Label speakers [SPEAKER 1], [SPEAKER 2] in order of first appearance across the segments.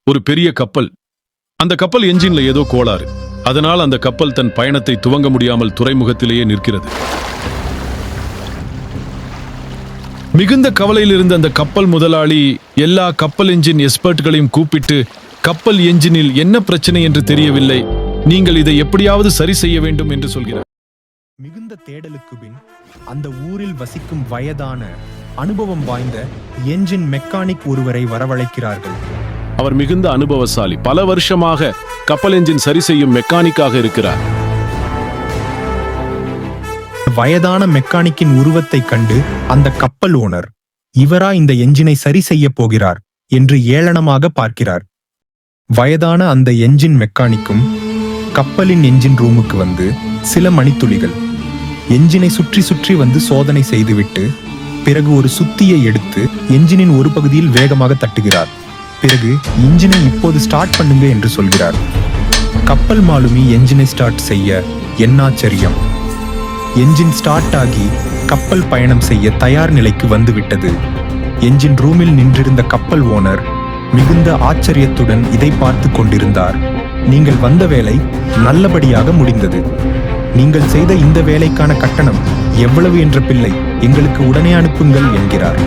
[SPEAKER 1] ஒரு பெரிய கப்பல். அந்த கப்பல் என்ஜின்ல ஏதோ கோளாறு. அதனால் அந்த கப்பல் தன் பயணத்தை துவங்க முடியாமல் துறைமுகத்திலேயே நிற்கிறது. மிகுந்த கவலையில் இருந்த அந்த கப்பல் முதலாளி எல்லா கப்பல் என்ஜின் எக்ஸ்பர்ட்களையும் கூப்பிட்டு, கப்பல் என்ஜினில் என்ன பிரச்சனை என்று தெரியவில்லை, நீங்கள் இதை எப்படியாவது சரி செய்ய வேண்டும் என்று சொல்கிறார்.
[SPEAKER 2] மிகுந்த தேடலுக்கு பின் அந்த ஊரில் வசிக்கும் வயதான அனுபவம் வாய்ந்த என்ஜின் மெக்கானிக் ஒருவரை வரவழைக்கிறார்கள்.
[SPEAKER 1] அவர் மிகுந்த அனுபவசாலி. பல வருஷமாக கப்பல் என்ஜின் சரி செய்யும் மெக்கானிக்காக இருக்கிறார்.
[SPEAKER 2] வயதான மெக்கானிக்கின் உருவத்தை கண்டு அந்த கப்பல் ஓனர், இவரா இந்த என்ஜினை சரி செய்ய போகிறார் என்று ஏளனமாக பார்க்கிறார். வயதான அந்த என்ஜின் மெக்கானிக்கும் கப்பலின் என்ஜின் ரூமுக்கு வந்து சில மணித்துளிகள் என்ஜினை சுற்றி சுற்றி வந்து சோதனை செய்துவிட்டு பிறகு ஒரு சுத்தியை எடுத்து என்ஜினின் ஒரு பகுதியில் வேகமாக தட்டுகிறார். பிறகு என்ஜினை இப்போது ஸ்டார்ட் பண்ணுங்க என்று சொல்கிறார். கப்பல் மாலுமி என்ஜினை ஸ்டார்ட் செய்ய என்னாச்சரியம்! என்ஜின் ஸ்டார்ட் ஆகி கப்பல் பயணம் செய்ய தயார் நிலைக்கு வந்துவிட்டது. என்ஜின் ரூமில் நின்றிருந்த கப்பல் ஓனர் மிகுந்த ஆச்சரியத்துடன் இதை பார்த்து கொண்டிருந்தார். நீங்கள் வந்த வேலை நல்லபடியாக முடிந்தது. நீங்கள் செய்த இந்த வேலைக்கான கட்டணம் எவ்வளவு என்ற பில்லை எங்களுக்கு உடனே அனுப்புங்கள் என்கிறார்.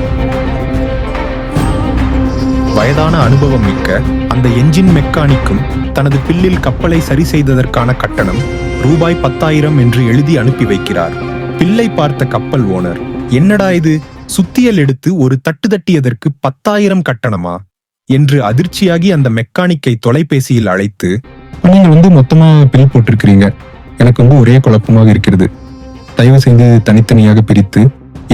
[SPEAKER 2] வயதான அனுபவம் மிக்க அந்த என்ஜின் மெக்கானிக்கும் தனது பில்லில் கப்பலை சரி செய்ததற்கான கட்டணம் ரூபாய் 10,000 என்று எழுதி அனுப்பி வைக்கிறார். பில்லை பார்த்த கப்பல் ஓனர், என்னடா இது, சுத்தியல் எடுத்து ஒரு தட்டு தட்டியதற்கு 10,000 கட்டணமா என்று அதிர்ச்சியாகி அந்த மெக்கானிக்கை தொலைபேசியில் அழைத்து,
[SPEAKER 3] நீங்க மொத்தமா பில் போட்டிருக்கிறீங்க, எனக்கு ஒரே குழப்பமாக இருக்கிறது, தயவு செய்து தனித்தனியாக பிரித்து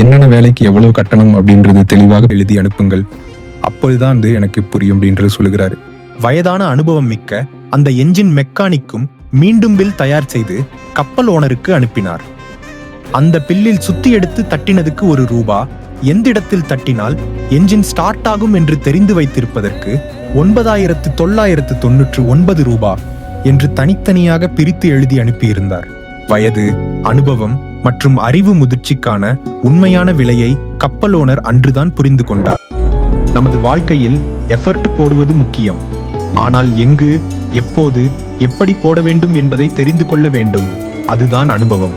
[SPEAKER 3] என்னென்ன வேலைக்கு எவ்வளவு கட்டணம் அப்படின்றது தெளிவாக எழுதி அனுப்புங்கள், அப்போதுதான் எனக்கு புரியும் அப்படின்றது சொல்லுகிறாரு.
[SPEAKER 2] வயதான அனுபவம் மிக்க அந்த என்ஜின் மெக்கானிக்கும் மீண்டும் பில் தயார் செய்து கப்பல் ஓனருக்கு அனுப்பினார். அந்த பில்லில் சுத்தி எடுத்து தட்டினதுக்கு ₹1, எந்த இடத்தில் தட்டினால் என்ஜின் ஸ்டார்ட் ஆகும் என்று தெரிந்து வைத்திருப்பதற்கு ₹9,999 என்று தனித்தனியாக பிரித்து எழுதி அனுப்பியிருந்தார். வயது, அனுபவம் மற்றும் அறிவு முதிர்ச்சிக்கான உண்மையான விலையை கப்பல் ஓனர் அன்றுதான் புரிந்து கொண்டார். நமது வாழ்க்கையில் எஃபர்ட் போடுவது முக்கியம், ஆனால் எங்கு, எப்போது, எப்படி போட வேண்டும் என்பதை தெரிந்து கொள்ள வேண்டும். அதுதான் அனுபவம்.